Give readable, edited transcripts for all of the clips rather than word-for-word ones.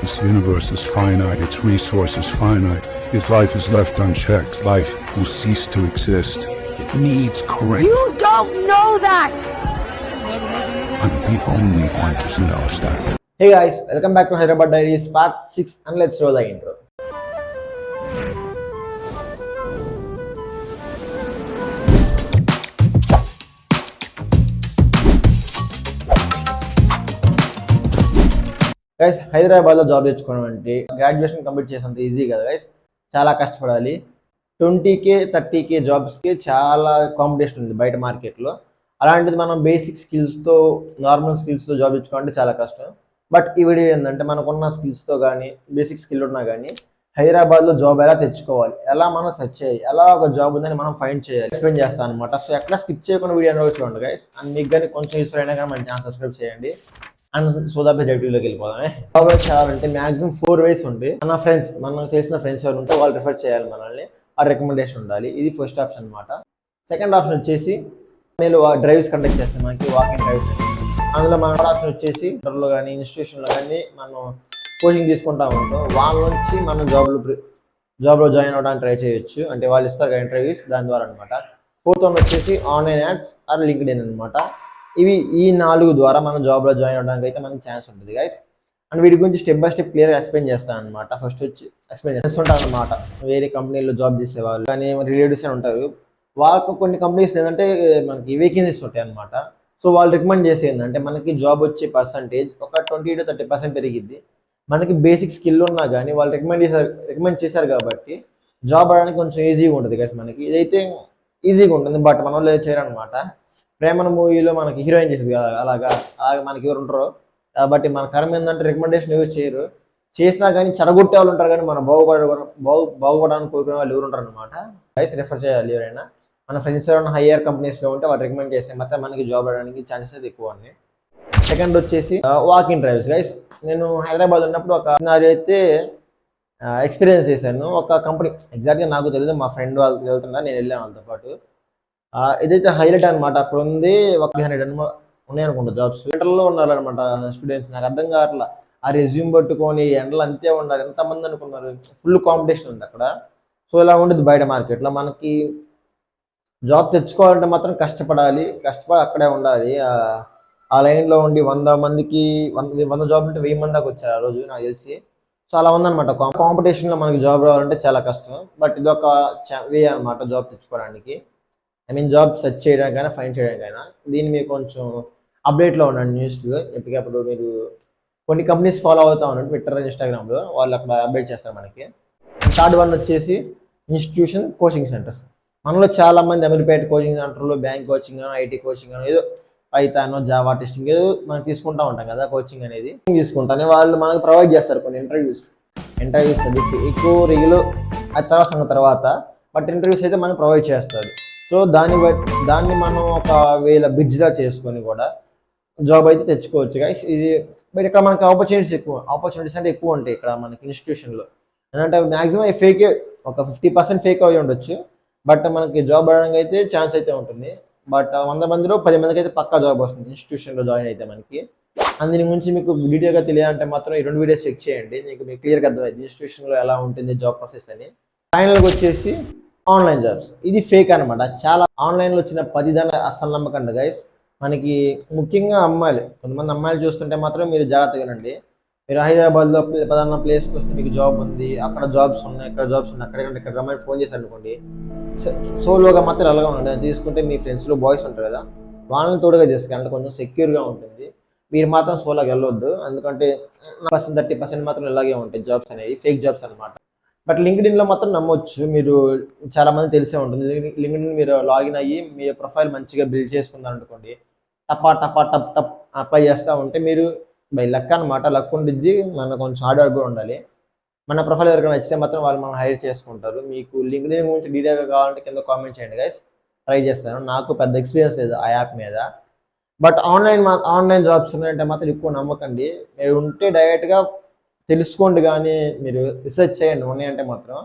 This universe is finite, its resources finite. If life is left unchecked, life will cease to exist. It needs correct. You don't know that! I'm the only one who knows that. Hey guys, welcome back to Hyderabad Diaries part 6 and let's roll the intro. Guys హైదరాబాద్లో job తెచ్చుకోవడం అంటే graduation complete చేసేంత easy కదా guys, చాలా కష్టపడాలి. 20K 30K జాబ్స్కి చాలా competition ఉంది బయట మార్కెట్లో. అలాంటిది మనం బేసిక్ స్కిల్స్తో నార్మల్ స్కిల్స్తో జాబ్ తెచ్చుకోవాలంటే చాలా కష్టం. బట్ ఈ వీడియో ఏంటంటే మనకున్న స్కిల్స్తో కానీ బేసిక్ స్కిల్ ఉన్నా కానీ హైదరాబాద్లో జాబ్ ఎలా తెచ్చుకోవాలి, ఎలా మనం సెర్చ్ చేయాలి, ఎలా ఒక జాబ్ ఉందని మనం ఫైండ్ చేయాలి ఎక్స్ప్లెయిన్ చేస్తాను అనమాట. సో ఎక్కడ స్కిప్ చేయకుండా వీడియో అనేది చూడండి గైస్. అండ్ మీకు కానీ కొంచెం యూస్ఫుల్ అయినా కానీ మన ఛానల్ సబ్స్క్రైబ్ చేయండి. అండ్ సోదాపే డైరెక్ట్లోకి వెళ్ళిపోదామే. జాబ్ చేయాలంటే మాక్సిమం 4 ways ఉంది. మన ఫ్రెండ్స్, మనకు తెలిసిన ఫ్రెండ్స్ ఎవరు ఉంటే వాళ్ళు రిఫర్ చేయాలి మనల్ని, ఆ రికమెండేషన్ ఉండాలి. ఇది ఫస్ట్ ఆప్షన్ అనమాట. సెకండ్ ఆప్షన్ వచ్చేసి నేను డ్రైవ్స్ కండక్ట్ చేస్తాను, మనకి వాకింగ్ డ్రైవ్స్. అందులో మన ఆప్షన్ వచ్చేసి ఇంటర్లో కానీ ఇన్స్టిట్యూషన్లో కానీ మనం కోచింగ్ తీసుకుంటా ఉంటాం. వాళ్ళ నుంచి మనం జాబ్లో జాయిన్ అవ్వడానికి ట్రై చేయొచ్చు, అంటే వాళ్ళు ఇస్తారు కదా ఇంటర్వ్యూస్, దాని ద్వారా అనమాట. ఫోర్త్ వన్ వచ్చేసి ఆన్లైన్ యాడ్స్ ఆర్ లింక్డ్ఇన్ అనమాట. ఈ 4 ద్వారా మనం జాబ్లో జాయిన్ అవ్వడానికి అయితే మనకి ఛాన్స్ ఉంటుంది గైస్. అండ్ వీటి గురించి స్టెప్ బై స్టెప్ క్లియర్గా ఎక్స్ప్లెయిన్ చేస్తాను అనమాట. ఫస్ట్ వచ్చి ఎక్స్ప్లెయిన్ చేస్తుంటాను అనమాట. వేరే కంపెనీలో జాబ్ చేసేవాళ్ళు కానీ రిలేటివ్స్ అని ఉంటారు, వాళ్ళకు కొన్ని కంపెనీస్ ఏంటంటే మనకి వేకెన్సీస్ ఉంటాయి అనమాట. సో వాళ్ళు రికమెండ్ చేసి ఏంటంటే మనకి జాబ్ వచ్చే పర్సంటేజ్ ఒక 20 to 30% పెరిగిద్ది. మనకి బేసిక్ స్కిల్ ఉన్నా కానీ వాళ్ళు రికమెండ్ చేశారు కాబట్టి జాబ్ అవడానికి కొంచెం ఈజీగా ఉంటుంది గైస్. మనకి ఇదైతే ఈజీగా ఉంటుంది, బట్ మన వాళ్ళు చేయరనమాట. ప్రేమన మూవీలో మనకి హీరోయిన్ చేసేది కదా, అలాగా మనకి ఎవరు ఉంటారో. కాబట్టి మన కర్మ ఏంటంటే రికమెండేషన్ ఎవరు చేయరు, చేసినా కానీ చెడగొట్టే వాళ్ళు ఉంటారు, కానీ మనం బాగుపడడానికి కోరుకునే వాళ్ళు ఎవరు ఉంటారు అనమాట. గైస్ రిఫర్ చేయాలి ఎవరైనా. మన ఫ్రెండ్స్ ఎవరైనా హయ్యర్ కంపెనీస్లో ఉంటే వాళ్ళు రికమెండ్ చేస్తే మాత్రం మనకి జాబ్ రావడానికి ఛాన్సెస్ అయితే ఎక్కువ ఉన్నాయి. సెకండ్ వచ్చేసి వాకింగ్ డ్రైవ్స్ గైస్. నేను హైదరాబాద్ ఉన్నప్పుడు ఒక అయితే ఎక్స్పీరియన్స్ చేశాను. ఒక కంపెనీ ఎగ్జాక్ట్గా నాకు తెలియదు, మా ఫ్రెండ్ వాళ్ళు వెళ్తున్నా, నేను వెళ్ళాను వాళ్ళతో పాటు. ఇదైతే హైలైట్ అనమాట. అక్కడ ఉంది ఒక 300 ఉన్నాయి అనుకుంటా జాబ్స్. సెంటర్లో ఉన్నారనమాట స్టూడెంట్స్. నాకు అర్థం కావట్లా, ఆ రెజ్యూమ్ పట్టుకొని ఎండలు అంతే ఉన్నారు. ఎంతమంది అనుకున్నారు, ఫుల్ కాంపిటీషన్ ఉంది అక్కడ. సో ఇలా ఉండదు బయట మార్కెట్లో. మనకి జాబ్ తెచ్చుకోవాలంటే మాత్రం కష్టపడి అక్కడే ఉండాలి. ఆ లైన్లో ఉండి 100 మందికి 100 జాబ్లు ఉంటే 1000 మంది దాకా వచ్చారు ఆ రోజు నాకు తెలిసి. సో అలా ఉందన్నమాట. కాంపిటీషన్లో మనకి జాబ్ రావాలంటే చాలా కష్టం. బట్ ఇది ఒక వే అనమాట జాబ్ తెచ్చుకోవడానికి, జాబ్ సెర్చ్ చేయడానికైనా ఫైండ్ చేయడానికైనా. దీన్ని మీరు కొంచెం అప్డేట్లో ఉండండి న్యూస్లో. ఎప్పటికప్పుడు మీరు కొన్ని కంపెనీస్ ఫాలో అవుతా ఉండండి ట్విట్టర్, ఇన్స్టాగ్రామ్లో, వాళ్ళు అక్కడ అప్డేట్ చేస్తారు మనకి. థర్డ్ వన్ వచ్చేసి ఇన్స్టిట్యూషన్ కోచింగ్ సెంటర్స్. మనలో చాలామంది అమీర్పేట కోచింగ్ సెంటర్లో బ్యాంక్ కోచింగ్ అని, ఐటీ కోచింగ్ అని, ఏదో పైథాన్, జావా టెస్టింగ్ ఏదో మనం తీసుకుంటూ ఉంటాం కదా కోచింగ్ అనేది. తీసుకుంటానే వాళ్ళు మనకు ప్రొవైడ్ చేస్తారు కొన్ని ఇంటర్వ్యూస్ అది ఎక్కువ రీలు అది తర్వాత బట్ ఇంటర్వ్యూస్ అయితే మనకు ప్రొవైడ్ చేస్తారు. సో దాన్ని మనం ఒక వేల బ్రిడ్జ్గా చేసుకొని కూడా జాబ్ అయితే తెచ్చుకోవచ్చు గైస్. ఇది బట్ ఇక్కడ మనకి ఆపర్చునిటీస్ అంటే ఎక్కువ ఉంటాయి ఇక్కడ మనకి ఇన్స్టిట్యూషన్లో. ఎందుకంటే మ్యాక్సిమం ఫేకే, ఒక 50% ఫేక్ అయి ఉండొచ్చు, బట్ మనకి జాబ్ రావడానికి అయితే ఛాన్స్ అయితే ఉంటుంది. బట్ 100 మందిలో 10 మందికి అయితే పక్కా జాబ్ వస్తుంది ఇన్స్టిట్యూషన్లో జాయిన్ అయితే మనకి. దీని గురించి మీకు డీటెయిల్గా తెలియాలంటే మాత్రం ఈ 2 వీడియోస్ చెక్ చేయండి, మీకు క్లియర్గా అర్థమైంది ఇన్స్టిట్యూషన్లో ఎలా ఉంటుంది జాబ్ ప్రాసెస్ అని. ఫైనల్గా వచ్చేసి ఆన్లైన్ జాబ్స్. ఇది ఫేక్ అనమాట. చాలా ఆన్లైన్లో వచ్చిన 10 దాన్ని అస్సలు నమ్మకండి గైస్. మనకి ముఖ్యంగా అమ్మాయిలు, కొంతమంది అమ్మాయిలు చూస్తుంటే మాత్రం మీరు జాగ్రత్తగా వినండి. మీరు హైదరాబాద్లో పలానా ప్లేస్కి వస్తే మీకు జాబ్ ఉంది, అక్కడ జాబ్స్ ఉన్నాయి, ఇక్కడ జాబ్స్ ఉన్నాయి, ఇక్కడ రమ్మని ఫోన్ చేశారు అనుకోండి, సోలోగా మాత్రం అలాగా ఉండండి. తీసుకుంటే మీ ఫ్రెండ్స్లో బాయ్స్ ఉంటారు కదా, వాళ్ళని తోడుగా చేసుకోండి, అంటే కొంచెం సెక్యూర్గా ఉంటుంది. మీరు మాత్రం సోలోగా వెళ్ళొద్దు, ఎందుకంటే 30% మాత్రం ఇలాగే ఉంటాయి జాబ్స్ అనేవి, ఫేక్ జాబ్స్ అనమాట. బట్ లింక్డ్ఇన్లో మాత్రం నమ్మొచ్చు. మీరు చాలామంది తెలిసే ఉంటుంది, లింక్డ్ఇన్ మీరు లాగిన్ అయ్యి మీ ప్రొఫైల్ మంచిగా బిల్డ్ చేసుకుందాం అనుకోండి, టప్ అప్లై చేస్తూ ఉంటే మీరు బై లక్ అనమాట, లక్ ఉండిద్ది. మన కొంచెం హార్డ్ వర్క్ కూడా ఉండాలి. మన ప్రొఫైల్ ఎవరికైనా నచ్చితే మాత్రం వాళ్ళు మనం హైర్ చేసుకుంటారు. మీకు లింక్డ్ఇన్ గురించి డీటెయిల్గా కావాలంటే కింద కామెంట్ చేయండి గైస్, ట్రై చేస్తాను. నాకు పెద్ద ఎక్స్పీరియన్స్ లేదు ఆ యాప్ మీద. బట్ ఆన్లైన్ జాబ్స్ ఉన్నాయంటే మాత్రం ఎక్కువ నమ్మకండి. మీరు ఉంటే డైరెక్ట్గా తెలుసుకోండి, కానీ మీరు రీసెర్చ్ చేయండి ఉన్నాయంటే మాత్రం.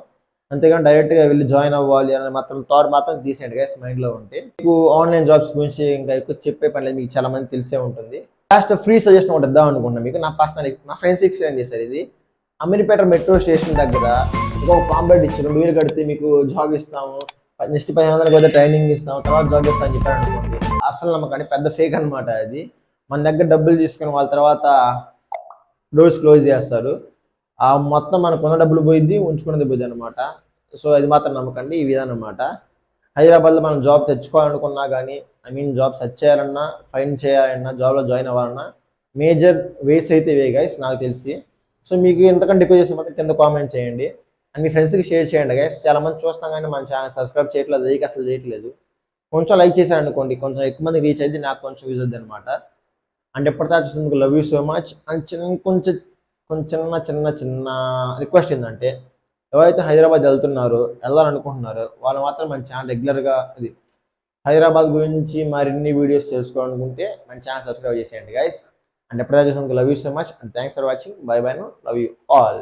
అంతేగాని డైరెక్ట్గా వెళ్ళి జాయిన్ అవ్వాలి అని మాత్రం థాట్ మాత్రం తీసేయండి గైస్ మైండ్లో ఉంటే. మీకు ఆన్లైన్ జాబ్స్ గురించి ఇంకా ఎక్కువ చెప్పే పని లేదు, మీకు చాలా మంది తెలిసే ఉంటుంది. లాస్ట్ ఫ్రీ సజెషన్ ఒకటి ఇద్దాం అనుకున్నాను మీకు. నా ఫ్రెండ్స్ ఎక్స్ప్లెయిన్ చేశారు ఇది. అమీర్పేట మెట్రో స్టేషన్ దగ్గర ఇంకొక పాంప్లెట్ ఇచ్చి 2,000 కడితే మీకు జాబ్ ఇస్తాము, నెక్స్ట్ 1500 కూడా ట్రైనింగ్ ఇస్తాము, తర్వాత జాబ్ ఇస్తామని చెప్పారు అనుకోండి. అసలు నమ్మకండి, పెద్ద ఫేక్ అనమాట అది. మన దగ్గర డబ్బులు తీసుకుని వాళ్ళ తర్వాత డోర్స్ క్లోజ్ చేస్తారు. ఆ మొత్తం మనకున్న డబ్బులు పోయిద్ది, ఉంచుకున్నది పోయిద్ది అనమాట. సో అది మాత్రం నమ్మకండి. ఈ విధానం అనమాట. హైదరాబాద్లో మనం జాబ్ తెచ్చుకోవాలనుకున్నా కానీ, జాబ్ సెర్చ్ చేయాలన్నా, ఫైండ్ చేయాలన్నా, జాబ్లో జాయిన్ అవ్వాలన్నా మేజర్ వేస్ అయితే ఇవే గైస్ నాకు తెలిసి. సో మీకు ఎంతకంటే ఎక్కువ చేస్తే మాత్రం కింద కామెంట్ చేయండి అండ్ మీ ఫ్రెండ్స్కి షేర్ చేయండి గైస్. చాలా మంది చూస్తాం కానీ మన ఛానల్ సబ్స్క్రైబ్ చేయట్లేదు, లైక్ అసలు చేయట్లేదు. కొంచెం లైక్ చేశారనుకోండి, కొంచెం ఎక్కువ మంది రీచ్ అయితే నాకు కొంచెం యూజ్ అవుద్ది అనమాట. అండ్ ఎప్పటిదాకా చూసినందుకు love you so much. And కొంచెం చిన్న రిక్వెస్ట్ ఏంటంటే, ఎవరైతే హైదరాబాద్ వెళ్ళాలనుకుంటున్నారో వాళ్ళు మాత్రం మన ఛానల్ రెగ్యులర్గా అది హైదరాబాద్ గురించి మరిన్ని వీడియోస్ తెలుసుకోవాలనుకుంటే మన ఛానల్ సబ్స్క్రైబ్ చేసేయండి గైస్. అండ్ ఎప్పటిదాకా చూసినందుకు love you so much and thanks for watching. Bye bye. No love you all.